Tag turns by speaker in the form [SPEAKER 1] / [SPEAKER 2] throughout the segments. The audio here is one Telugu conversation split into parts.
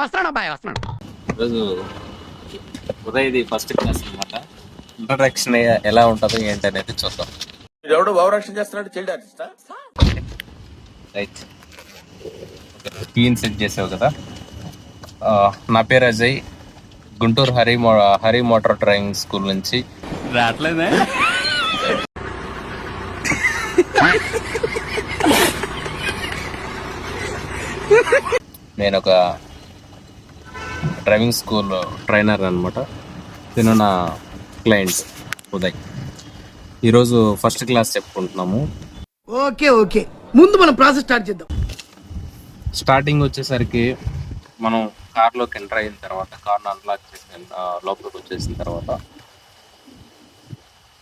[SPEAKER 1] వస్తున్నాడు అబ్బాయి, వస్తున్నాడు.
[SPEAKER 2] ఈరోజు ఉదయ్ది ఫస్ట్ క్లాస్ అనమాట. ఇంట్రడక్షన్ ఎలా ఉంటుందో ఏంటి అనేది చూద్దాం.
[SPEAKER 3] ఎవడో భావరక్షణ చేస్తున్నాడు, చైల్డ్ ఆర్టిస్టా?
[SPEAKER 2] రైట్, స్క్రీన్ సెట్ చేసావు కదా. నా పేరు Ajay, Guntur Hari motor driving school నుంచి.
[SPEAKER 1] రావట్లేదే.
[SPEAKER 2] నేను ఒక డ్రైవింగ్ స్కూల్ ట్రైనర్ అనమాట. నేను నా క్లయింట్ ఉదయ్. ఈరోజు ఫస్ట్ క్లాస్ చెప్పుకుంటున్నాము.
[SPEAKER 4] ఓకే ఓకే, ముందు మనం ప్రాసెస్ స్టార్ట్ చేద్దాం.
[SPEAKER 2] స్టార్టింగ్ వచ్చేసరికి మనం కార్లోకి ఎంటర్ అయిన తర్వాత, కార్ను అన్లాక్ చేసిన లోపలికి వచ్చేసిన తర్వాత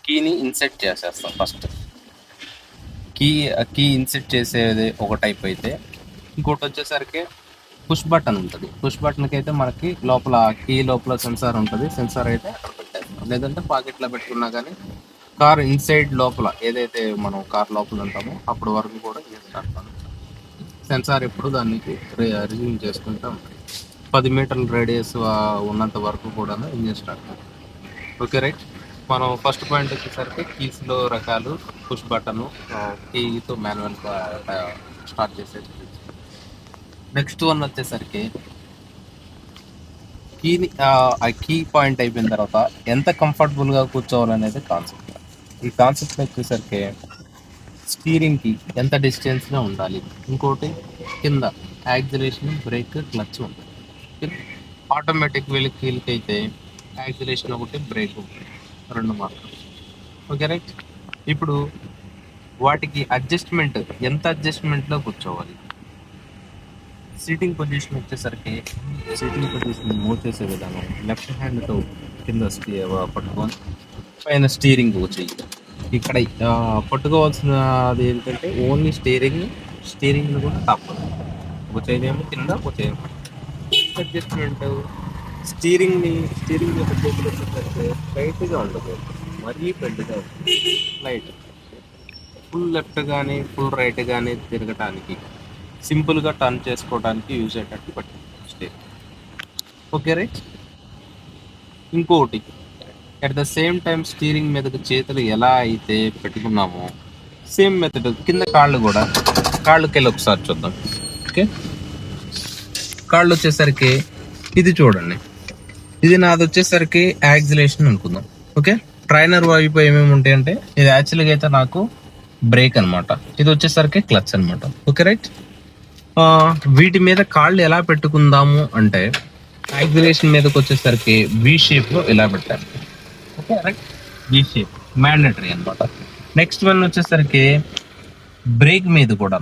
[SPEAKER 2] కీని ఇన్సెట్ చేసేస్తాం. ఫస్ట్ కీ ఇన్సెట్ చేసేది ఒక టైప్ అయితే, ఇంకోటి వచ్చేసరికి పుష్ బటన్ ఉంటుంది. పుష్ బటన్కి అయితే మనకి లోపల కీ లోపల సెన్సార్ ఉంటుంది. సెన్సార్ అయితే అక్కడ పెట్టేస్తాం, లేదంటే పాకెట్లో పెట్టుకున్నా కానీ కార్ ఇన్సైడ్ లోపల ఏదైతే మనం కార్ లోపల ఉంటామో అప్పటి వరకు కూడా చేస్తాం. సెన్సార్ ఎప్పుడు దానికి రిజ్యూమ్ చేసుకుంటూ ఉంటుంది. 10 మీటర్ల రేడియస్ ఉన్నంత వరకు కూడా ఇంజిన్ స్టార్ట్. Okay right. మనం ఫస్ట్ పాయింట్ వచ్చేసరికి కీస్లో రకాలు, పుష్ బటను, కీతో మాన్యువల్గా స్టార్ట్ చేసేది. నెక్స్ట్ వన్ వచ్చేసరికి కీని ఆ కీ పాయింట్ అయిపోయిన తర్వాత ఎంత కంఫర్టబుల్గా కూర్చోవాలనేది కాన్సెప్ట్. ఈ కాన్సెప్ట్ వచ్చేసరికి స్టీరింగ్కి ఎంత డిస్టెన్స్గా ఉండాలి, ఇంకోటి కింద యాక్సిలరేషన్, బ్రేక్, క్లచ్ ఉంటుంది. ఆటోమేటిక్ కీలకి అయితే యాక్సిలరేషన్ ఒకటి, బ్రేక్ ఒకటి, 2 మాత్రం. Okay right. ఇప్పుడు వాటికి అడ్జస్ట్మెంట్, ఎంత అడ్జస్ట్మెంట్లో కూర్చోవాలి. సీటింగ్ పొజిషన్ వచ్చేసరికి సీటింగ్ పొజిషన్ మూవ్ చేసే విధానం, లెఫ్ట్ హ్యాండ్తో కింద పట్టుకొని పైన స్టీరింగ్ చెయ్యి. ఇక్కడ పట్టుకోవాల్సినది ఏంటంటే ఓన్లీ స్టీరింగ్ కూడా తప్పదు. ఒక చేయలేమో కింద, ఒక చేయలేమో అడ్జస్ట్మెంట్. స్టీరింగ్ యొక్క చేతులు వచ్చేసరికి లైట్గా ఉండదు, మరీ పెద్దగా ఉంటుంది. లైట్ ఫుల్ లెఫ్ట్ కానీ ఫుల్ రైట్ కానీ తిరగటానికి, సింపుల్గా టర్న్ చేసుకోవడానికి యూజ్ అయ్యేటట్టు పట్టింది స్టీరింగ్. Okay right. ఇంకోటి, at the same time steering మీదకి చేతులు ఎలా అయితే పెట్టుకున్నామో సేమ్ మెథడ్ కింద కాళ్ళకి వెళ్ళి ఒకసారి చూద్దాం. ఓకే, కాళ్ళు వచ్చేసరికి ఇది చూడండి, ఇది నాది వచ్చేసరికి యాక్సిలేషన్ అనుకుందాం. ఓకే, ట్రైనర్ వైపు ఏమేమి ఉంటాయంటే ఇది యాక్చువల్గా అయితే నాకు బ్రేక్ అనమాట, ఇది వచ్చేసరికి క్లచ్ అనమాట. Okay right. వీటి మీద కాళ్ళు ఎలా పెట్టుకుందాము అంటే యాక్సిలేషన్ మీదకి వచ్చేసరికి వి షేప్లో ఇలా పెట్టాలి. Okay right, V shape mandatory అనమాట. నెక్స్ట్ వన్ వచ్చేసరికి బ్రేక్ మీద కూడా,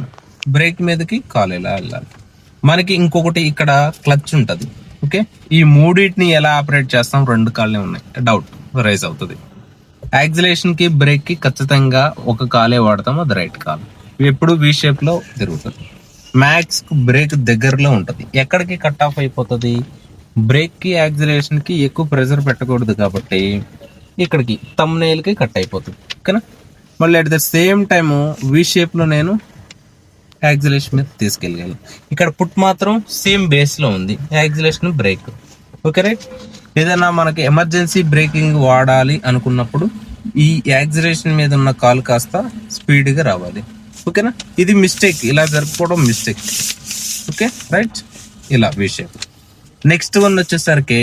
[SPEAKER 2] బ్రేక్ మీదకి కాలు ఎలా వెళ్ళాలి. మనకి ఇంకొకటి ఇక్కడ క్లచ్ ఉంటుంది. ఓకే, ఈ మూడింటిని ఎలా ఆపరేట్ చేస్తాం, 2 కాళ్ళే ఉన్నాయి, డౌట్ రైజ్ అవుతుంది. యాక్సిలేషన్కి బ్రేక్కి ఖచ్చితంగా ఒక కాలే వాడతాం, అది రైట్ కాలు. ఎప్పుడు వి షేప్లో తిరుగుతుంది. మ్యాక్స్ బ్రేక్ దగ్గరలో ఉంటుంది. ఎక్కడికి కట్ ఆఫ్ అయిపోతుంది, బ్రేక్కి యాక్సిలేషన్కి ఎక్కువ ప్రెషర్ పెట్టకూడదు కాబట్టి ఇక్కడికి థంబ్నెయిల్కి కట్ అయిపోతుంది. ఓకేనా. మళ్ళీ అట్ ద సేమ్ టైము వి షేప్లో నేను యాక్సిలేషన్ మీద తీసుకెళ్ళగలను. ఇక్కడ పుట్ మాత్రం సేమ్ బేస్లో ఉంది, యాక్సిలేషన్ బ్రేక్. Okay right. ఏదైనా మనకి ఎమర్జెన్సీ బ్రేకింగ్ వాడాలి అనుకున్నప్పుడు ఈ యాక్సిలేషన్ మీద ఉన్న కాలు కాస్త స్పీడ్గా రావాలి. ఓకేనా. ఇది మిస్టేక్, ఇలా జరుపుకోవడం మిస్టేక్. ఓకే రైట్, ఇలా వి షేప్. నెక్స్ట్ వన్ వచ్చేసరికి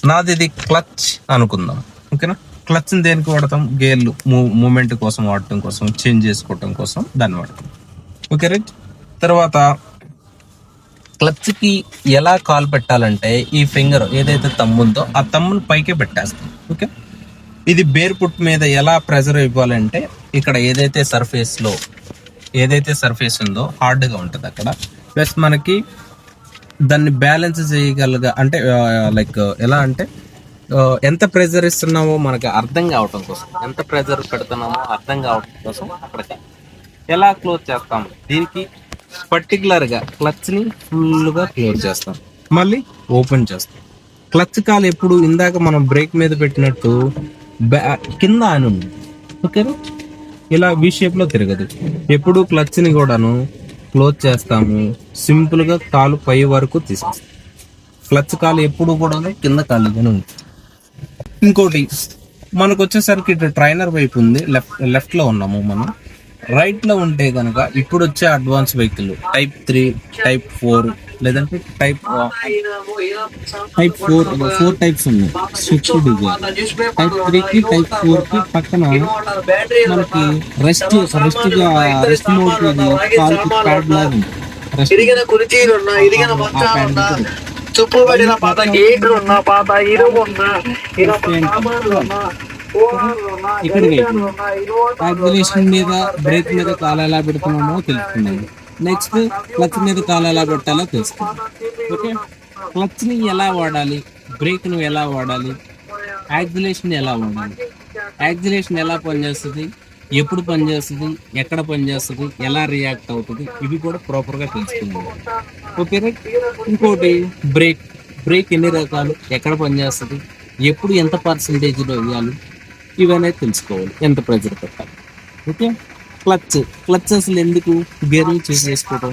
[SPEAKER 2] నాది ఇది క్లచ్ అనుకుందాం. ఓకేనా. క్లచ్ని దేనికి వాడతాం, గేర్లు మూమెంట్ కోసం వాడటం కోసం, చేంజ్ చేసుకోవటం కోసం దాన్ని వాడతాం. Okay right. తర్వాత క్లచ్కి ఎలా కాల్ పెట్టాలంటే ఈ ఫింగర్ ఏదైతే తమ్ము ఉందో ఆ తమ్ముని పైకే పెట్టేస్తాం. ఓకే, ఇది బేర్ పుట్ మీద ఎలా ప్రెజర్ ఇవ్వాలంటే ఇక్కడ ఏదైతే సర్ఫేస్ ఉందో హార్డ్గా ఉంటుంది అక్కడ, ప్లస్ మనకి దాన్ని బ్యాలెన్స్ చేయగలగా అంటే లైక్ ఎలా అంటే ఎంత ప్రెజర్ ఇస్తున్నామో మనకి అర్థం కావటం కోసం, ఎంత ప్రెజర్ పెడుతున్నామో అర్థం కావటం కోసం అక్కడికి ఎలా క్లోజ్ చేస్తాం. దీనికి పర్టికులర్గా క్లచ్ని ఫుల్గా క్లోజ్ చేస్తాం, మళ్ళీ ఓపెన్ చేస్తాం. క్లచ్ కాలు ఎప్పుడు ఇందాక మనం బ్రేక్ మీద పెట్టినట్టు కింద అని ఉంది. ఓకే, ఇలా వి షేప్లో తిరగదు. ఎప్పుడు క్లచ్ని కూడాను క్లోజ్ చేస్తాము, సింపుల్ గా కాలు పై వరకు తీసేస్తాం. క్లచ్ కాలు ఎప్పుడు కూడా కింద కాలుగానే ఉంది. ఇంకోటి మనకు వచ్చేసరికి ఇటు ట్రైనర్ వైపు ఉంది, లెఫ్ట్ లో ఉన్నాము మనం. రైట్ లో ఉంటే కనుక ఇప్పుడు వచ్చే అడ్వాన్స్ వెహికల్ టైప్ 3, టైప్ 4 లేదంటే టైప్ 4 టైప్స్ ఉన్నాయి. స్విఫ్ట్ డిజైర్ టైప్ 3 కి టైప్ 4 కి పక్కన మనకి రెస్ట్ మోడ్ కాలుకి ప్యాడ్ లాగా ఉంది.
[SPEAKER 5] ఇరిగిన కుర్చీలున్నా, ఇరిగిన మంచాలున్నా, చుప్పు పడిన పాత గేట్లున్నా, పాత ఇరుగున్నా, సామాన్లున్నా,
[SPEAKER 2] యాక్సిలరేషన్ మీద బ్రేక్ మీద కాలు ఎలా పెడుతున్నామో తెలుసుకున్నాము. నెక్స్ట్ క్లచ్ మీద కాలు ఎలా పెట్టాలో తెలుసుకున్నాం. ఓకే, క్లచ్ ని ఎలా వాడాలి, బ్రేక్ ను ఎలా వాడాలి, యాక్సిలరేషన్ ఎలా వాడాలి, యాక్సిలరేషన్ ఎలా పనిచేస్తుంది, ఎప్పుడు పనిచేస్తుంది, ఎక్కడ పనిచేస్తుంది, ఎలా రియాక్ట్ అవుతుంది, ఇవి కూడా ప్రాపర్ గా తెలుసుకుందాం. Okay right. ఇంకోటి బ్రేక్ ఎన్ని రకాలు, ఎక్కడ పనిచేస్తుంది, ఎప్పుడు ఎంత పర్సంటేజ్లో వేయాలి, ఇవన్నీ తెలుసుకోవాలి, ఎంత ప్రెజర్ పెట్టాలి. ఓకే, క్లచ్ అసలు ఎందుకు గేర్లు చేంజ్ చేసుకోవడం,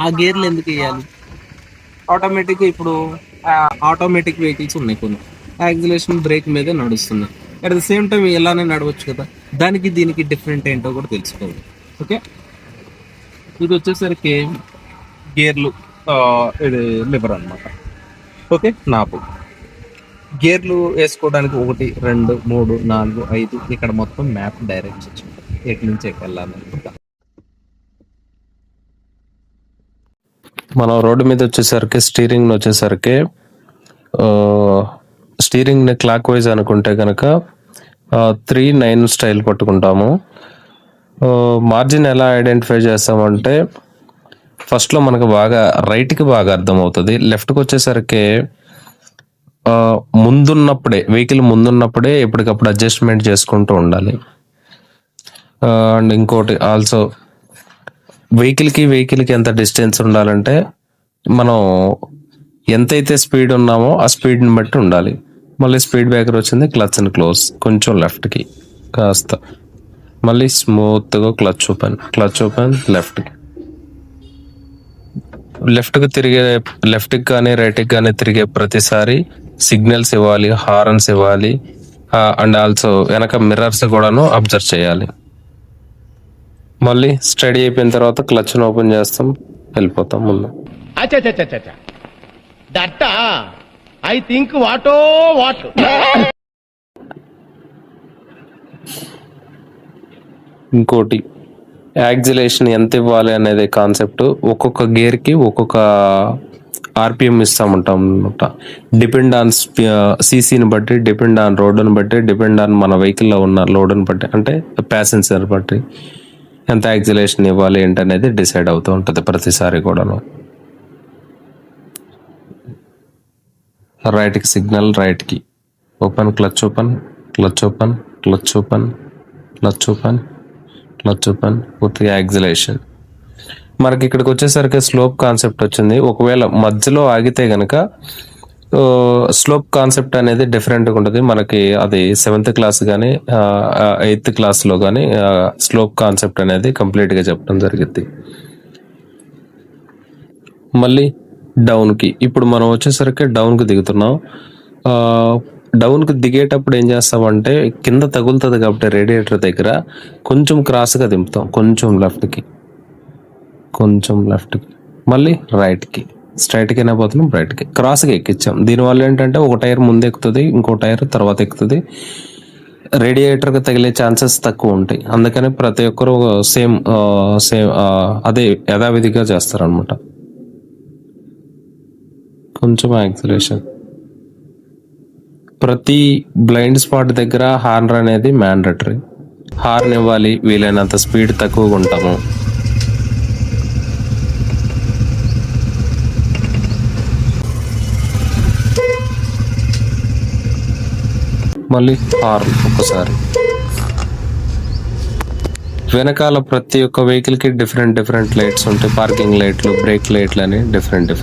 [SPEAKER 2] ఆ గేర్లు ఎందుకు వేయాలి, ఆటోమేటిక్గా ఇప్పుడు ఆటోమేటిక్ వెహికల్స్ ఉన్నాయి కొన్ని, యాక్సిలరేషన్ బ్రేక్ మీదే నడుస్తున్నాయి. అట్ ద సేమ్ టైం ఎలానే నడవచ్చు కదా, దానికి దీనికి డిఫరెంట్ ఏంటో కూడా తెలుసుకోవాలి. ఓకే, ఇది వచ్చేసరికి గేర్లు, ఇది లివర్ అన్నమాట. ఓకే, నాపు గేర్లు వేసుకోవడానికి 1, 2, 3, 4, 5 ఇక్కడ మొత్తం మ్యాప్ డైరెక్షన్స్ ఉంటాయి, ఎటు నుంచి వెళ్ళాలనుకుంటా.
[SPEAKER 6] మనం రోడ్డు మీద వచ్చేసరికి స్టీరింగ్ ని క్లాక్ వైజ్ అనుకుంటే కనుక 3-9 స్టైల్ పట్టుకుంటాము. మార్జిన్ ఎలా ఐడెంటిఫై చేస్తామంటే ఫస్ట్ లో మనకు బాగా రైట్ కి బాగా అర్థమవుతుంది. లెఫ్ట్ కి వచ్చేసరికి వెహికల్ ముందున్నప్పుడే ఎప్పటికప్పుడు అడ్జస్ట్మెంట్ చేసుకుంటూ ఉండాలి. అండ్ ఇంకోటి ఆల్సో వెహికల్ కి ఎంత డిస్టెన్స్ ఉండాలంటే మనం ఎంతైతే స్పీడ్ ఉన్నామో ఆ స్పీడ్ని బట్టి ఉండాలి. మళ్ళీ స్పీడ్ బ్రేకర్ వచ్చింది, క్లచ్ ని క్లోజ్ కొంచెం లెఫ్ట్కి కాస్త, మళ్ళీ స్మూత్గా క్లచ్ ఓపెన్ లెఫ్ట్కి కానీ రైట్కి కానీ తిరిగే ప్రతిసారి సిగ్నల్స్ ఇవ్వాలి, హార్న్స్ ఇవ్వాలి. అండ్ ఆల్సో వెనక మిర్రర్స్ కూడాను అబ్జర్వ్ చేయాలి. మళ్ళీ స్టడీ అయిపోయిన తర్వాత క్లచ్ ఓపెన్ చేస్తాం, వెళ్ళిపోతాం ముందు.
[SPEAKER 1] ఐ థింక్ వాట్
[SPEAKER 6] ఇంకోటి యాక్సిలరేషన్ ఎంత ఇవ్వాలి అనేది కాన్సెప్ట్. ఒక్కొక్క గేర్ కి ఒక్కొక్క ఆర్పిఎం ఇస్తామంటాం అనమాట. డిపెండ్ ఆన్ సీసీని బట్టి, డిపెండ్ ఆన్ రోడ్డుని బట్టి, డిపెండ్ ఆన్ మన వెహికల్లో ఉన్న లోడ్ని బట్టి, అంటే ప్యాసింజర్ బట్టి ఎంత యాక్సిలరేషన్ ఇవ్వాలి ఏంటనేది డిసైడ్ అవుతూ ఉంటుంది ప్రతిసారి కూడాను. రైట్కి సిగ్నల్, రైట్కి ఓపెన్, క్లచ్ ఓపెన్ పూర్తిగా యాక్సిలరేషన్. మనకి ఇక్కడికి వచ్చేసరికి స్లోప్ కాన్సెప్ట్ వచ్చింది. ఒకవేళ మధ్యలో ఆగితే గనక స్లోప్ కాన్సెప్ట్ అనేది డిఫరెంట్గా ఉంటుంది. మనకి అది 7th క్లాస్ కానీ 8th క్లాస్లో కానీ స్లోప్ కాన్సెప్ట్ అనేది కంప్లీట్గా చెప్పడం జరిగింది. మళ్ళీ డౌన్కి, ఇప్పుడు మనం వచ్చేసరికి డౌన్కి దిగుతున్నాం. డౌన్కి దిగేటప్పుడు ఏం చేస్తామంటే కింద తగులుతుంది కాబట్టి రేడియేటర్ దగ్గర కొంచెం క్రాస్గా దింపుతాం, కొంచెం లెఫ్ట్కి, మళ్ళీ రైట్కి, స్ట్రైట్కి అయినా పోతున్నాం, రైట్కి, క్రాస్గా ఎక్కించాం. దీనివల్ల ఏంటంటే ఒక టైర్ ముందు ఎక్కుతుంది, ఇంకో టైర్ తర్వాత ఎక్కుతుంది. రేడియేటర్కి తగిలే ఛాన్సెస్ తక్కువ ఉంటాయి. అందుకని ప్రతి ఒక్కరు సేమ్ అదే యథావిధిగా చేస్తారనమాట. కొంచెం యాక్సిలరేషన్. ప్రతి బ్లైండ్ స్పాట్ దగ్గర హార్న్ అనేది మ్యాండటరీ. హార్న్ ఇవ్వాలి, వీలైనంత స్పీడ్ తక్కువగా ఉంటాము. మళ్ళీ హార్న్ ఒక్కసారి. వెనకాల ప్రతి ఒక్క వెహికల్ కి డిఫరెంట్ లైట్స్ ఉంటాయి. పార్కింగ్ లైట్లు, బ్రేక్ లైట్లు అని డిఫరెంట్